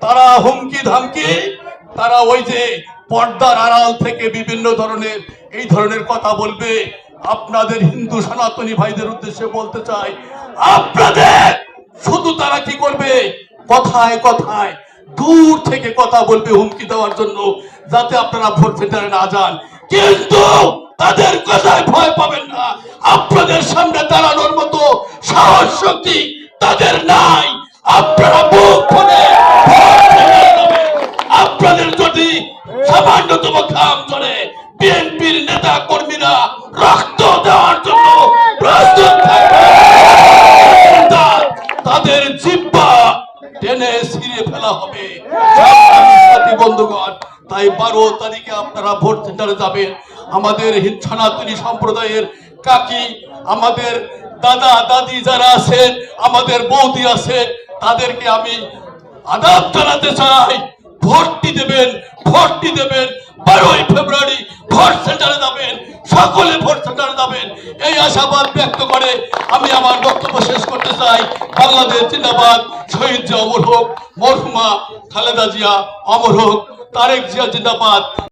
তারা হুমকি ধামকি, তারা ওই যে পর্দার আড়াল থেকে বিভিন্ন ধরনের এই ধরনের কথা বলবে। আপনাদের হিন্দু সনাতনী ভাইদের উদ্দেশ্যে বলতে চাই, আপনাদের শুধু তারা কি করবে, কথায় কথায় দূর থেকে কথা বলবে হুমকি দেওয়ার জন্য, যাতে আপনারা ভোট সেন্টারে না যান। কিন্তু তাদের কথায় ভয় পাবেন না, আপনাদের সামনে দাঁড়ানোর মতো সাহস শক্তি তাদের নাই। আপনারা বুক খুলে আপনাদের যদি সামান্যতম ঘাম ঝরে, বিএনপির নেতা কর্মীরা রক্ত দেওয়ার জন্য প্রস্তুত থাকবে। তাদের জিহ্বা টেনে ছিঁড়ে ফেলা হবে। বন্ধুগণ, তাই 12 তারিখে আপনারা ভোট সেন্টারে যাবেন। আমাদের সনাতনী সম্প্রদায়ের কাকি, আমাদের দাদা দাদি যারা আছেন, আমাদের বৌদি আছে, তাদেরকে আমি আদাব জানাতে চাই। ভোটটি দেবেন, ভোটটি দেবেন। 12ই ফেব্রুয়ারি ভোট সেন্টারে যাবেন, সকলে ভোট সেন্টারে যাবেন, এই আশাবাদ ব্যক্ত করে আমি আমার বক্তব্য শেষ করতে চাই। বাংলাদেশ জিন্দাবাদ, শহীদ জিয়া অমর হোক, মরহুমা খালেদা জিয়া অমর হোক, তারেক জিয়া জিন্দাবাদ।